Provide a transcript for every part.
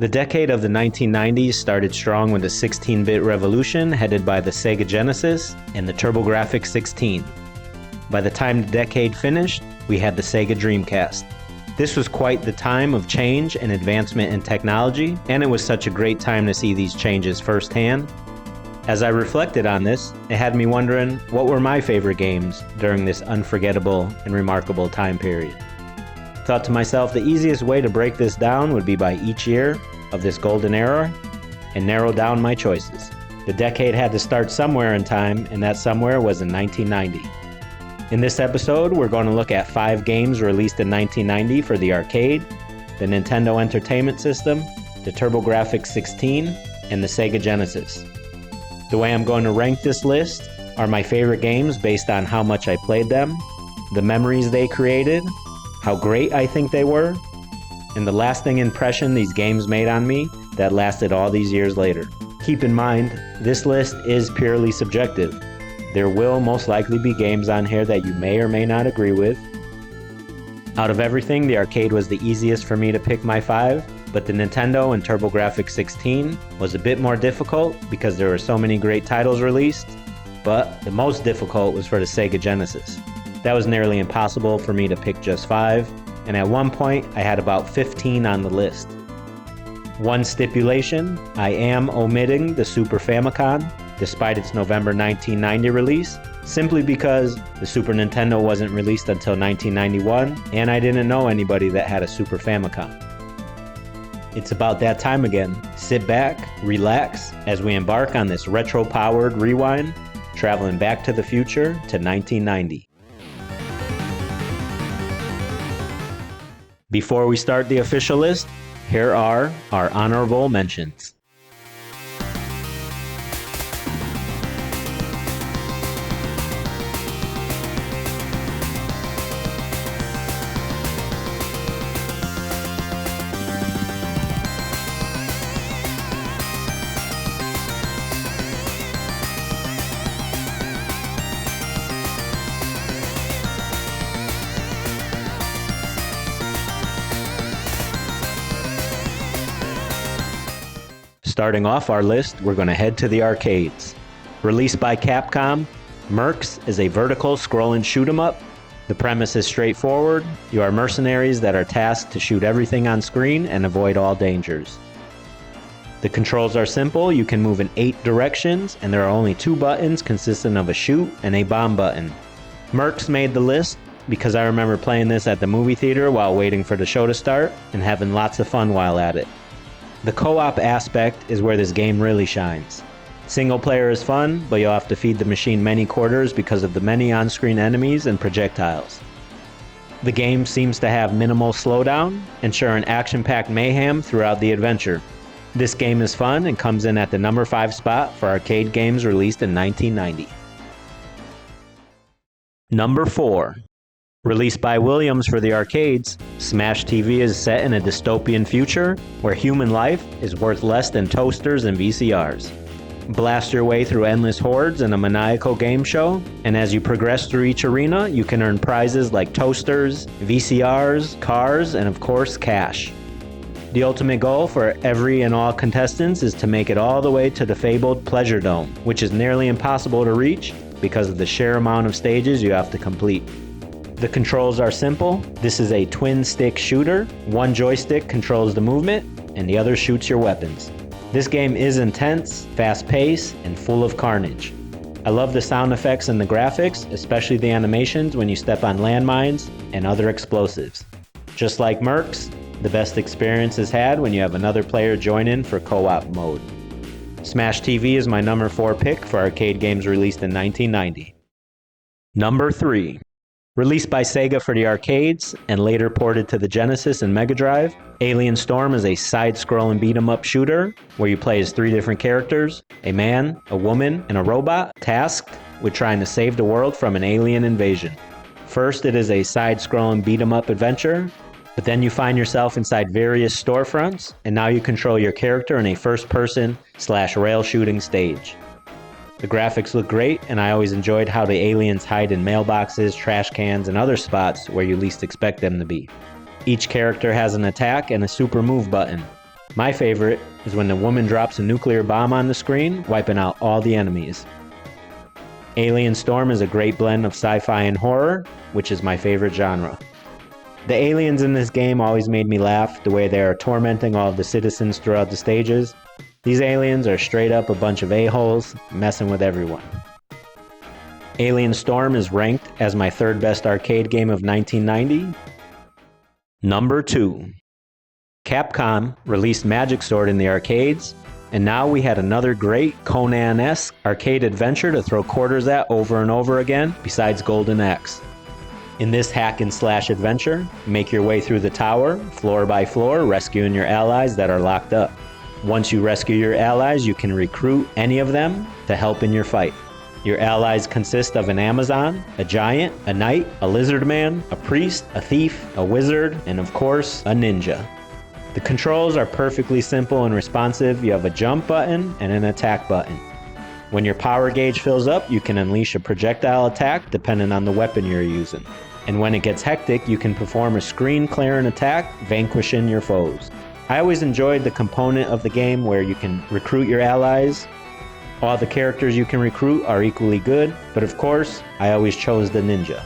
The decade of the 1990s started strong with the 16-bit revolution headed by the Sega Genesis and the TurboGrafx 16. By the time the decade finished, we had the Sega Dreamcast. This was quite the time of change and advancement in technology, and it was such a great time to see these changes firsthand. As I reflected on this, it had me wondering what were my favorite games during this unforgettable and remarkable time period. Thought to myself the easiest way to break this down would be by each year of this golden era and narrow down my choices. The decade had to start somewhere in time, and that somewhere was in 1990. In this episode, we're going to look at 5 games released in 1990 for the arcade, the Nintendo Entertainment System, the TurboGrafx 16, and the Sega Genesis. The way I'm going to rank this list are my favorite games based on how much I played them, the memories they created, how great I think they were, and the lasting impression these games made on me that lasted all these years later. Keep in mind, this list is purely subjective. There will most likely be games on here that you may or may not agree with. Out of everything, the arcade was the easiest for me to pick my 5, but the Nintendo and TurboGrafx 16 was a bit more difficult because there were so many great titles released, but the most difficult was for the Sega Genesis. That was nearly impossible for me to pick just 5, and at one point I had about 15 on the list. One stipulation, I am omitting the Super Famicom, despite its November 1990 release, simply because the Super Nintendo wasn't released until 1991, and I didn't know anybody that had a Super Famicom. It's about that time again. Sit back, relax, as we embark on this retro-powered rewind, traveling back to the future to 1990. Before we start the official list, here are our honorable mentions. Starting off our list, we're going to head to the arcades. Released by Capcom, Mercs is a vertical scrolling shoot 'em up. The premise is straightforward. You are mercenaries that are tasked to shoot everything on screen and avoid all dangers. The controls are simple. You can move in 8 directions, and there are only 2 buttons consisting of a shoot and a bomb button. Mercs made the list because I remember playing this at the movie theater while waiting for the show to start and having lots of fun while at it. The co-op aspect is where this game really shines. Single player is fun, but you'll have to feed the machine many quarters because of the many on-screen enemies and projectiles. The game seems to have minimal slowdown, ensuring action-packed mayhem throughout the adventure. This game is fun and comes in at the number 5 spot for arcade games released in 1990. Number 4. Released by Williams for the arcades, Smash TV is set in a dystopian future where human life is worth less than toasters and VCRs. Blast your way through endless hordes in a maniacal game show, and as you progress through each arena, you can earn prizes like toasters, VCRs, cars, and of course, cash. The ultimate goal for every and all contestants is to make it all the way to the fabled Pleasure Dome, which is nearly impossible to reach because of the sheer amount of stages you have to complete. The controls are simple. This is a twin-stick shooter. One joystick controls the movement, and the other shoots your weapons. This game is intense, fast-paced, and full of carnage. I love the sound effects and the graphics, especially the animations when you step on landmines and other explosives. Just like Mercs, the best experience is had when you have another player join in for co-op mode. Smash TV is my number 4 pick for arcade games released in 1990. Number 3. Released by Sega for the arcades and later ported to the Genesis and Mega Drive, Alien Storm is a side-scrolling beat-em-up shooter where you play as 3 different characters, a man, a woman, and a robot, tasked with trying to save the world from an alien invasion. First, it is a side-scrolling beat-em-up adventure, but then you find yourself inside various storefronts, and now you control your character in a first-person / rail shooting stage. The graphics look great, and I always enjoyed how the aliens hide in mailboxes, trash cans, and other spots where you least expect them to be. Each character has an attack and a super move button. My favorite is when the woman drops a nuclear bomb on the screen, wiping out all the enemies. Alien Storm is a great blend of sci-fi and horror, which is my favorite genre. The aliens in this game always made me laugh, the way they are tormenting all of the citizens throughout the stages. These aliens are straight up a bunch of a-holes, messing with everyone. Alien Storm is ranked as my third best arcade game of 1990. Number 2. Capcom released Magic Sword in the arcades, and now we had another great Conan-esque arcade adventure to throw quarters at over and over again, besides Golden Axe. In this hack and slash adventure, make your way through the tower, floor by floor, rescuing your allies that are locked up. Once you rescue your allies, you can recruit any of them to help in your fight. Your allies consist of an Amazon, a giant, a knight, a lizard man, a priest, a thief, a wizard, and of course, a ninja. The controls are perfectly simple and responsive. You have a jump button and an attack button. When your power gauge fills up, you can unleash a projectile attack depending on the weapon you're using. And when it gets hectic, you can perform a screen-clearing attack, vanquishing your foes. I always enjoyed the component of the game where you can recruit your allies. All the characters you can recruit are equally good, but of course, I always chose the ninja.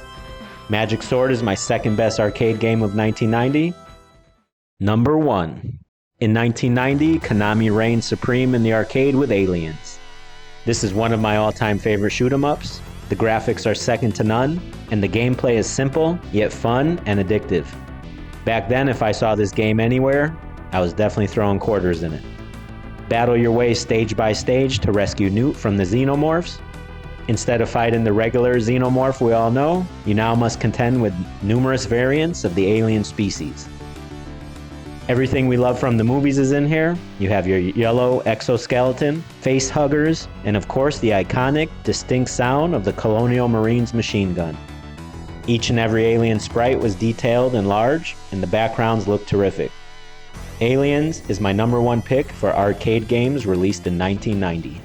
Magic Sword is my second best arcade game of 1990. Number 1. In 1990, Konami reigned supreme in the arcade with Aliens. This is one of my all-time favorite shoot-'em-ups. The graphics are second to none, and the gameplay is simple, yet fun and addictive. Back then, if I saw this game anywhere, I was definitely throwing quarters in it. Battle your way stage by stage to rescue Newt from the Xenomorphs. Instead of fighting the regular Xenomorph we all know, you now must contend with numerous variants of the alien species. Everything we love from the movies is in here. You have your yellow exoskeleton, face huggers, and of course the iconic, distinct sound of the Colonial Marines machine gun. Each and every alien sprite was detailed and large, and the backgrounds looked terrific. Aliens is my number 1 pick for arcade games released in 1990.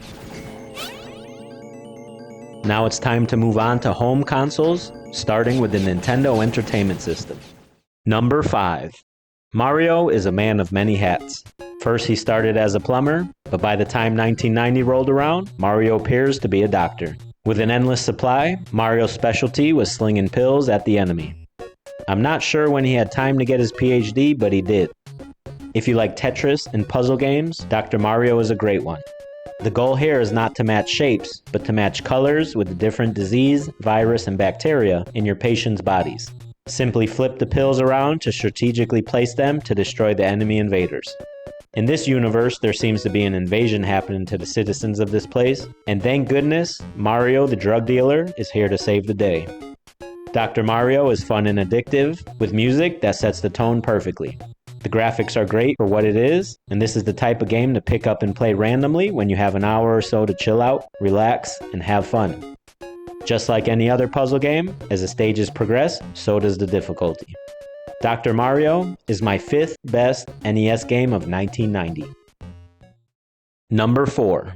Now it's time to move on to home consoles, starting with the Nintendo Entertainment System. Number 5. Mario is a man of many hats. First he started as a plumber, but by the time 1990 rolled around, Mario appears to be a doctor. With an endless supply, Mario's specialty was slinging pills at the enemy. I'm not sure when he had time to get his PhD, but he did. If you like Tetris and puzzle games, Dr. Mario is a great one. The goal here is not to match shapes, but to match colors with the different disease, virus, and bacteria in your patient's bodies. Simply flip the pills around to strategically place them to destroy the enemy invaders. In this universe, there seems to be an invasion happening to the citizens of this place, and thank goodness, Mario the drug dealer is here to save the day. Dr. Mario is fun and addictive, with music that sets the tone perfectly. The graphics are great for what it is, and this is the type of game to pick up and play randomly when you have an hour or so to chill out, relax, and have fun. Just like any other puzzle game, as the stages progress, so does the difficulty. Dr. Mario is my 5th best NES game of 1990. Number 4.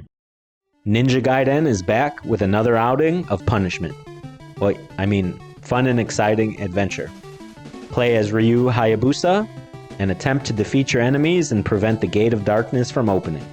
Ninja Gaiden is back with another outing of punishment. Fun and exciting adventure. Play as Ryu Hayabusa and attempt to defeat your enemies and prevent the Gate of Darkness from opening.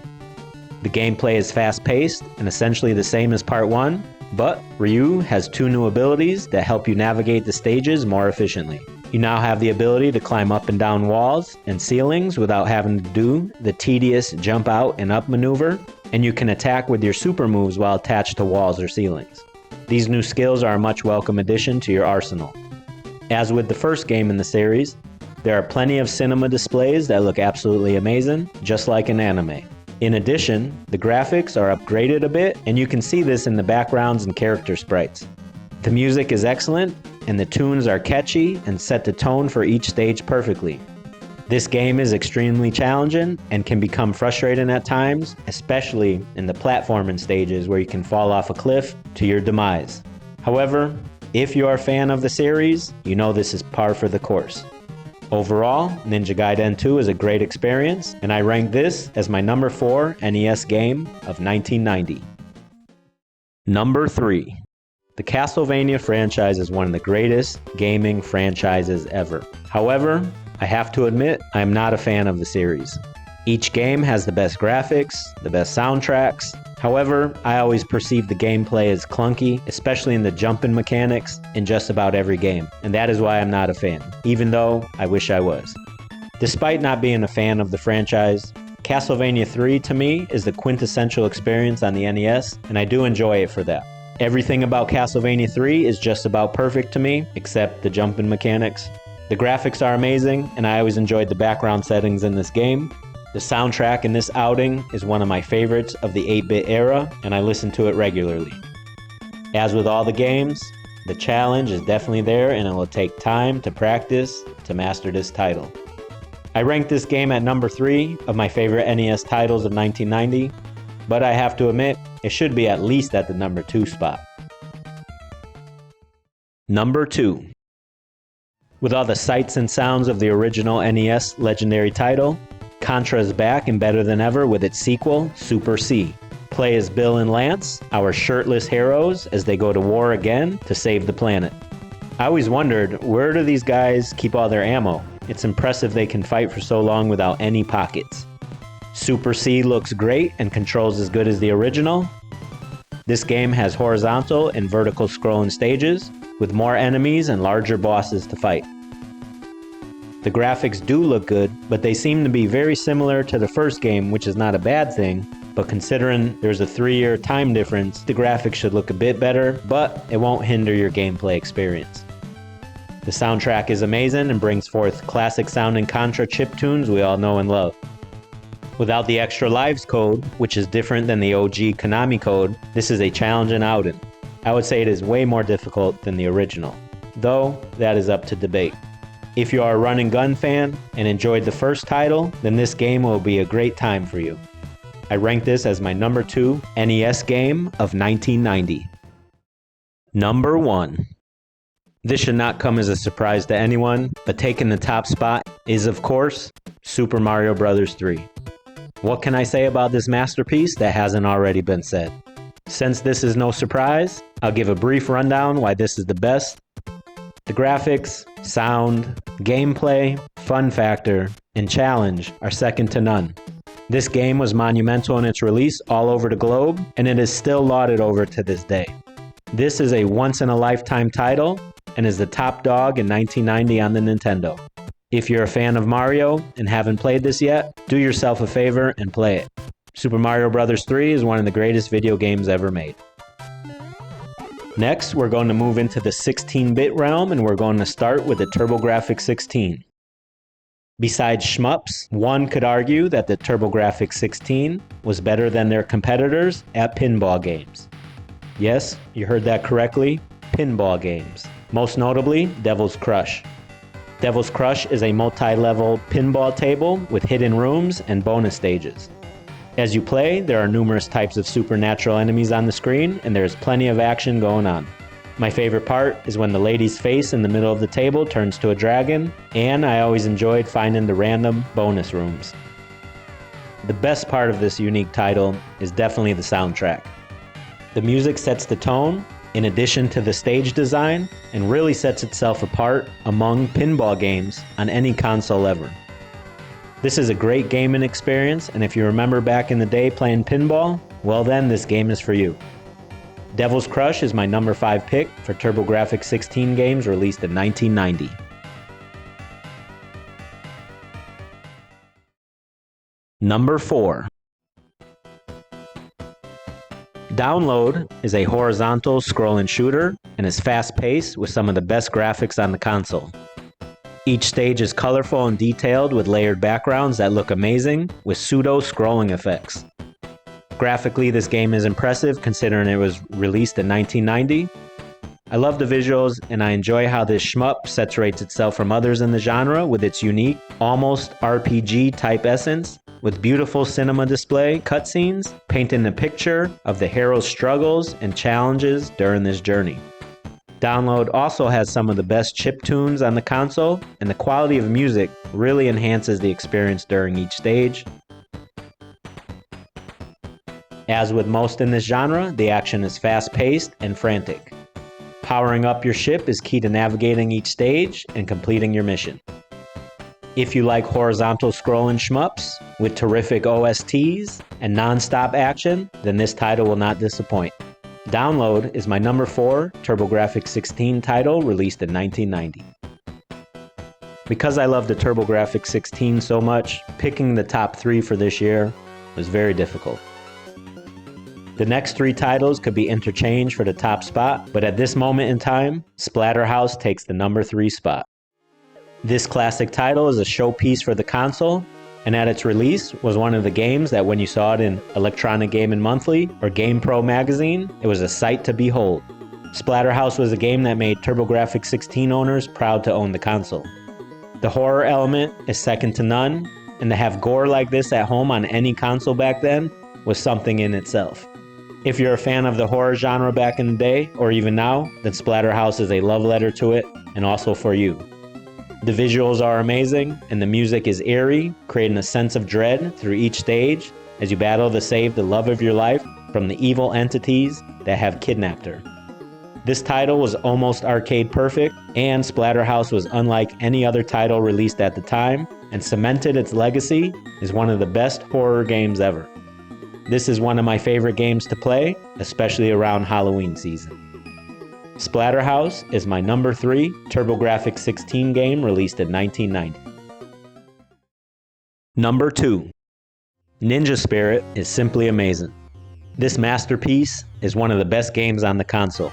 The gameplay is fast-paced and essentially the same as Part 1, but Ryu has 2 new abilities that help you navigate the stages more efficiently. You now have the ability to climb up and down walls and ceilings without having to do the tedious jump out and up maneuver, and you can attack with your super moves while attached to walls or ceilings. These new skills are a much welcome addition to your arsenal. As with the first game in the series, there are plenty of cinema displays that look absolutely amazing, just like an anime. In addition, the graphics are upgraded a bit, and you can see this in the backgrounds and character sprites. The music is excellent, and the tunes are catchy and set the tone for each stage perfectly. This game is extremely challenging and can become frustrating at times, especially in the platforming stages where you can fall off a cliff to your demise. However, if you are a fan of the series, you know this is par for the course. Overall, Ninja Gaiden 2 is a great experience, and I rank this as my number 4 NES game of 1990. Number 3. The Castlevania franchise is one of the greatest gaming franchises ever. However, I have to admit, I am not a fan of the series. Each game has the best graphics, the best soundtracks. However, I always perceive the gameplay as clunky, especially in the jumping mechanics in just about every game, and that is why I'm not a fan, even though I wish I was. Despite not being a fan of the franchise, Castlevania 3 to me is the quintessential experience on the NES, and I do enjoy it for that. Everything about Castlevania 3 is just about perfect to me, except the jumping mechanics. The graphics are amazing, and I always enjoyed the background settings in this game. The soundtrack in this outing is one of my favorites of the 8-bit era, and I listen to it regularly. As with all the games, the challenge is definitely there, and it will take time to practice to master this title. I ranked this game at number 3 of my favorite NES titles of 1990, but I have to admit, it should be at least at the number 2 spot. Number 2. With all the sights and sounds of the original NES legendary title, Contra is back and better than ever with its sequel, Super C. Play as Bill and Lance, our shirtless heroes, as they go to war again to save the planet. I always wondered, where do these guys keep all their ammo? It's impressive they can fight for so long without any pockets. Super C looks great and controls as good as the original. This game has horizontal and vertical scrolling stages, with more enemies and larger bosses to fight. The graphics do look good, but they seem to be very similar to the first game, which is not a bad thing, but considering there's a 3-year time difference, the graphics should look a bit better, but it won't hinder your gameplay experience. The soundtrack is amazing and brings forth classic sounding Contra chiptunes we all know and love. Without the extra lives code, which is different than the OG Konami code, this is a challenging outing. I would say it is way more difficult than the original, though that is up to debate. If you are a run and gun fan and enjoyed the first title, then this game will be a great time for you. I rank this as my number 2 NES game of 1990. Number 1. This should not come as a surprise to anyone, but taking the top spot is, of course, Super Mario Bros. 3. What can I say about this masterpiece that hasn't already been said? Since this is no surprise, I'll give a brief rundown why this is the best. The graphics, sound, gameplay, fun factor, and challenge are second to none. This game was monumental in its release all over the globe, and it is still lauded over to this day. This is a once-in-a-lifetime title, and is the top dog in 1990 on the Nintendo. If you're a fan of Mario and haven't played this yet, do yourself a favor and play it. Super Mario Bros. 3 is one of the greatest video games ever made. Next, we're going to move into the 16-bit realm, and we're going to start with the TurboGrafx-16. Besides shmups, one could argue that the TurboGrafx-16 was better than their competitors at pinball games. Yes, you heard that correctly, pinball games. Most notably, Devil's Crush. Devil's Crush is a multi-level pinball table with hidden rooms and bonus stages. As you play, there are numerous types of supernatural enemies on the screen, and there's plenty of action going on. My favorite part is when the lady's face in the middle of the table turns to a dragon, and I always enjoyed finding the random bonus rooms. The best part of this unique title is definitely the soundtrack. The music sets the tone, in addition to the stage design, and really sets itself apart among pinball games on any console ever. This is a great gaming experience, and if you remember back in the day playing pinball, well then this game is for you. Devil's Crush is my number 5 pick for TurboGrafx-16 games released in 1990. Number 4. Download is a horizontal scrolling shooter and is fast-paced with some of the best graphics on the console. Each stage is colorful and detailed with layered backgrounds that look amazing with pseudo-scrolling effects. Graphically, this game is impressive considering it was released in 1990. I love the visuals, and I enjoy how this shmup separates itself from others in the genre with its unique, almost RPG-type essence, with beautiful cinema display cutscenes painting the picture of the hero's struggles and challenges during this journey. Download also has some of the best chiptunes on the console, and the quality of music really enhances the experience during each stage. As with most in this genre, the action is fast-paced and frantic. Powering up your ship is key to navigating each stage and completing your mission. If you like horizontal scrolling shmups with terrific OSTs and non-stop action, then this title will not disappoint. Download is my number 4 TurboGrafx-16 title released in 1990. Because I love the TurboGrafx-16 so much, picking the top 3 for this year was very difficult. The next 3 titles could be interchanged for the top spot, but at this moment in time, Splatterhouse takes the number 3 spot. This classic title is a showpiece for the console, and at its release was one of the games that when you saw it in Electronic Gaming Monthly or GamePro magazine, it was a sight to behold. Splatterhouse was a game that made TurboGrafx-16 owners proud to own the console. The horror element is second to none, and to have gore like this at home on any console back then was something in itself. If you're a fan of the horror genre back in the day, or even now, then Splatterhouse is a love letter to it, and also for you. The visuals are amazing, and the music is eerie, creating a sense of dread through each stage as you battle to save the love of your life from the evil entities that have kidnapped her. This title was almost arcade perfect, and Splatterhouse was unlike any other title released at the time, and cemented its legacy as one of the best horror games ever. This is one of my favorite games to play, especially around Halloween season. Splatterhouse is my number 3 TurboGrafx-16 game released in 1990. Number 2. Ninja Spirit is simply amazing. This masterpiece is one of the best games on the console.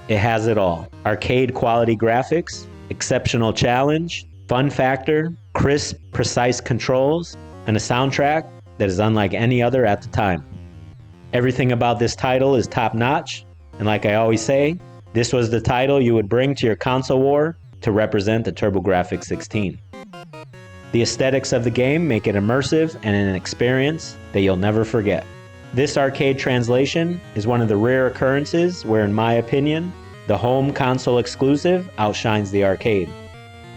It has it all: arcade quality graphics, exceptional challenge, fun factor, crisp, precise controls, and a soundtrack that is unlike any other at the time. Everything about this title is top-notch, and like I always say, this was the title you would bring to your console war to represent the TurboGrafx-16. The aesthetics of the game make it immersive and an experience that you'll never forget. This arcade translation is one of the rare occurrences where, in my opinion, the home console exclusive outshines the arcade.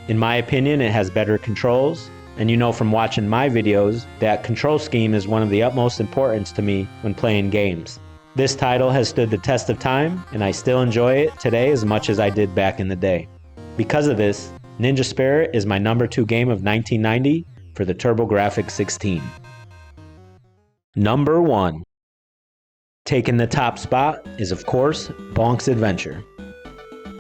In my opinion, it has better controls, and you know from watching my videos that control scheme is one of the utmost importance to me when playing games. This title has stood the test of time, and I still enjoy it today as much as I did back in the day. Because of this, Ninja Spirit is my number 2 game of 1990 for the TurboGrafx-16. Number 1. Taking the top spot is, of course, Bonk's Adventure.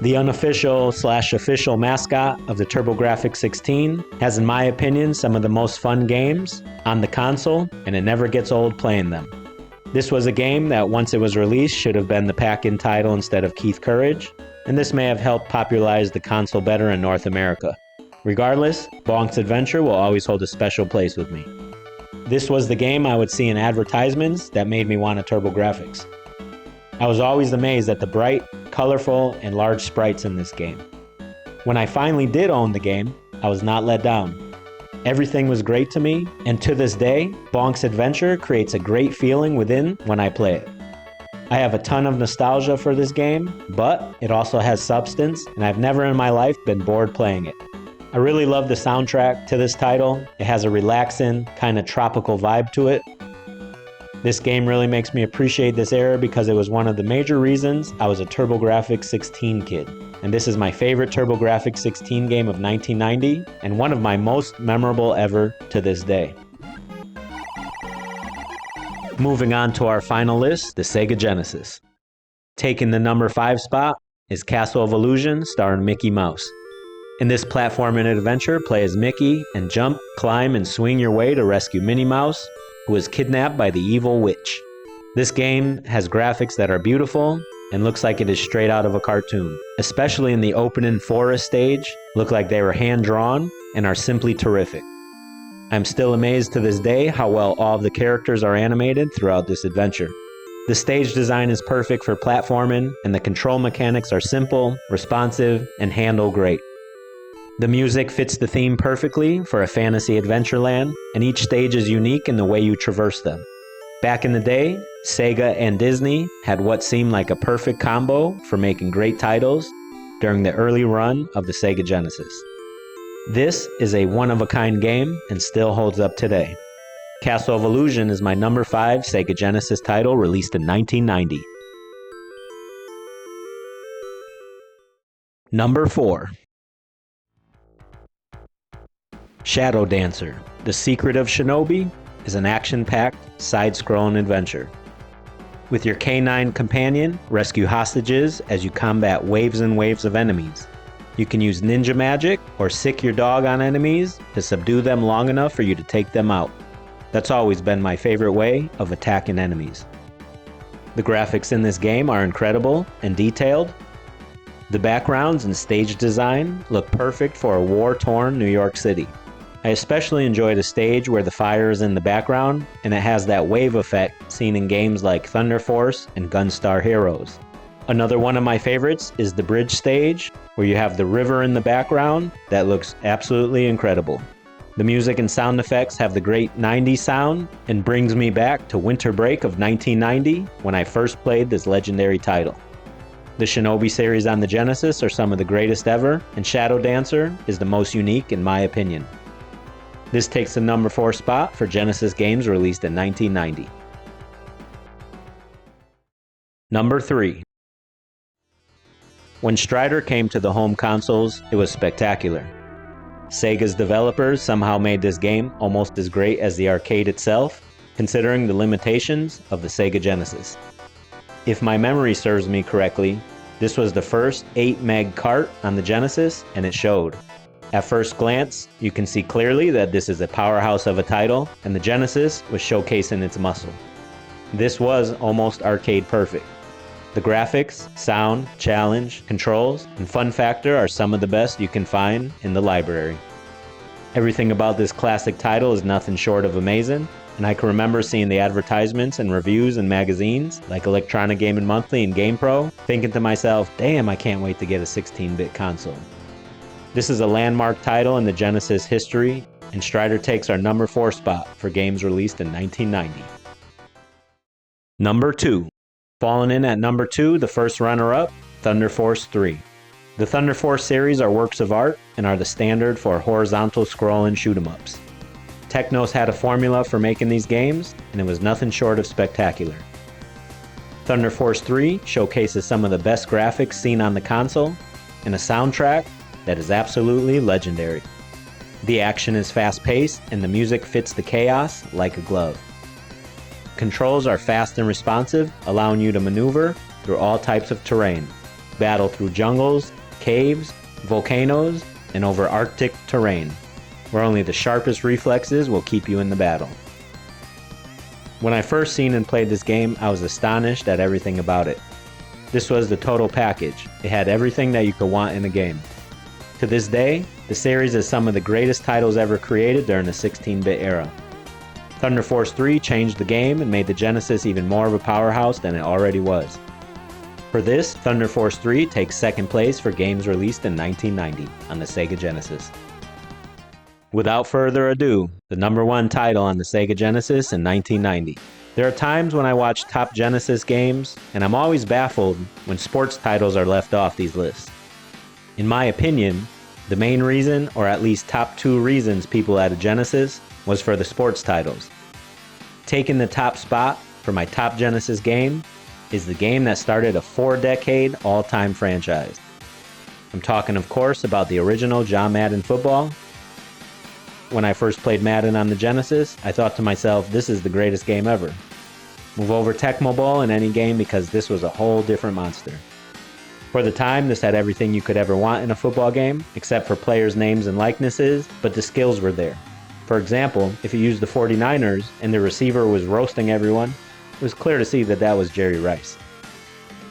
The unofficial/official mascot of the TurboGrafx-16 has, in my opinion, some of the most fun games on the console, and it never gets old playing them. This was a game that once it was released should have been the pack-in title instead of Keith Courage, and this may have helped popularize the console better in North America. Regardless, Bonk's Adventure will always hold a special place with me. This was the game I would see in advertisements that made me want a TurboGrafx. I was always amazed at the bright, colorful, and large sprites in this game. When I finally did own the game, I was not let down. Everything was great to me, and to this day, Bonk's Adventure creates a great feeling within when I play it. I have a ton of nostalgia for this game, but it also has substance, and I've never in my life been bored playing it. I really love the soundtrack to this title. It has a relaxing, kind of tropical vibe to it. This game really makes me appreciate this era because it was one of the major reasons I was a TurboGrafx-16 kid. And this is my favorite TurboGrafx-16 game of 1990 and one of my most memorable ever to this day. Moving on to our final list, the Sega Genesis. Taking the number 5 spot is Castle of Illusion starring Mickey Mouse. In this platforming adventure, play as Mickey and jump, climb, and swing your way to rescue Minnie Mouse, who is kidnapped by the evil witch. This game has graphics that are beautiful and looks like it is straight out of a cartoon. Especially in the opening forest stage, look like they were hand-drawn and are simply terrific. I'm still amazed to this day how well all of the characters are animated throughout this adventure. The stage design is perfect for platforming, and the control mechanics are simple, responsive, and handle great. The music fits the theme perfectly for a fantasy adventureland, and each stage is unique in the way you traverse them. Back in the day, Sega and Disney had what seemed like a perfect combo for making great titles during the early run of the Sega Genesis. This is a one-of-a-kind game and still holds up today. Castle of Illusion is my number 5 Sega Genesis title released in 1990. Number 4. Shadow Dancer: The Secret of Shinobi is an action-packed, side-scrolling adventure. With your K9 companion, rescue hostages as you combat waves and waves of enemies. You can use ninja magic or sick your dog on enemies to subdue them long enough for you to take them out. That's always been my favorite way of attacking enemies. The graphics in this game are incredible and detailed. The backgrounds and stage design look perfect for a war-torn New York City. I especially enjoy the stage where the fire is in the background, and it has that wave effect seen in games like Thunder Force and Gunstar Heroes. Another one of my favorites is the bridge stage, where you have the river in the background that looks absolutely incredible. The music and sound effects have the great 90s sound and brings me back to winter break of 1990 when I first played this legendary title. The Shinobi series on the Genesis are some of the greatest ever, and Shadow Dancer is the most unique in my opinion. This takes the number 4 spot for Genesis games released in 1990. Number 3. When Strider came to the home consoles, it was spectacular. Sega's developers somehow made this game almost as great as the arcade itself, considering the limitations of the Sega Genesis. If my memory serves me correctly, this was the first 8 meg cart on the Genesis, and it showed. At first glance, you can see clearly that this is a powerhouse of a title, and the Genesis was showcasing its muscle. This was almost arcade perfect. The graphics, sound, challenge, controls, and fun factor are some of the best you can find in the library. Everything about this classic title is nothing short of amazing, and I can remember seeing the advertisements and reviews in magazines like Electronic Gaming Monthly and GamePro, thinking to myself, damn, I can't wait to get a 16-bit console. This is a landmark title in the Genesis history, and Strider takes our number 4 spot for games released in 1990. Number 2. Falling in at number 2, the first runner-up, Thunder Force 3. The Thunder Force series are works of art and are the standard for horizontal scrolling shoot-'em-ups. Technos had a formula for making these games, and it was nothing short of spectacular. Thunder Force 3 showcases some of the best graphics seen on the console, and a soundtrack that is absolutely legendary. The action is fast-paced, and the music fits the chaos like a glove. Controls are fast and responsive, allowing you to maneuver through all types of terrain, battle through jungles, caves, volcanoes, and over Arctic terrain, where only the sharpest reflexes will keep you in the battle. When I first seen and played this game, I was astonished at everything about it. This was the total package. It had everything that you could want in a game. To this day, the series is some of the greatest titles ever created during the 16-bit era. Thunder Force 3 changed the game and made the Genesis even more of a powerhouse than it already was. For this, Thunder Force 3 takes second place for games released in 1990 on the Sega Genesis. Without further ado, the number 1 title on the Sega Genesis in 1990. There are times when I watch top Genesis games, and I'm always baffled when sports titles are left off these lists. In my opinion, the main reason, or at least top 2 reasons people added Genesis, was for the sports titles. Taking the top spot for my top Genesis game is the game that started a 4-decade all-time franchise. I'm talking, of course, about the original John Madden Football. When I first played Madden on the Genesis, I thought to myself, this is the greatest game ever. Move over Tecmo Bowl in any game because this was a whole different monster. For the time, this had everything you could ever want in a football game, except for players' names and likenesses, but the skills were there. For example, if you used the 49ers and the receiver was roasting everyone, it was clear to see that that was Jerry Rice.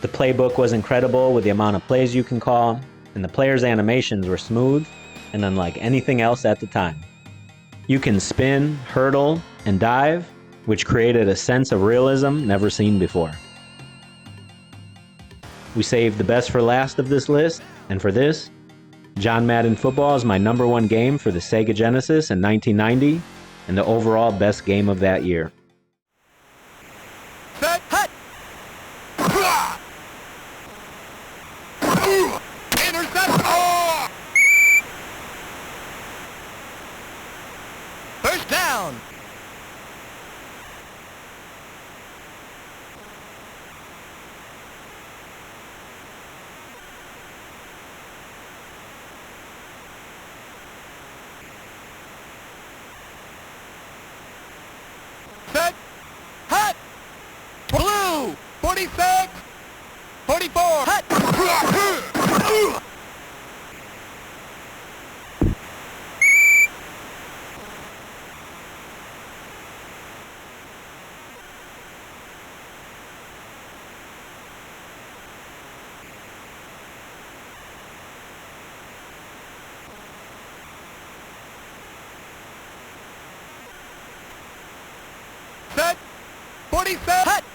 The playbook was incredible with the amount of plays you can call, and the players' animations were smooth and unlike anything else at the time. You can spin, hurdle, and dive, which created a sense of realism never seen before. We saved the best for last of this list, and for this, John Madden Football is my number 1 game for the Sega Genesis in 1990, and the overall best game of that year. First down. 46, 44. Hut. Set. 47. Hut.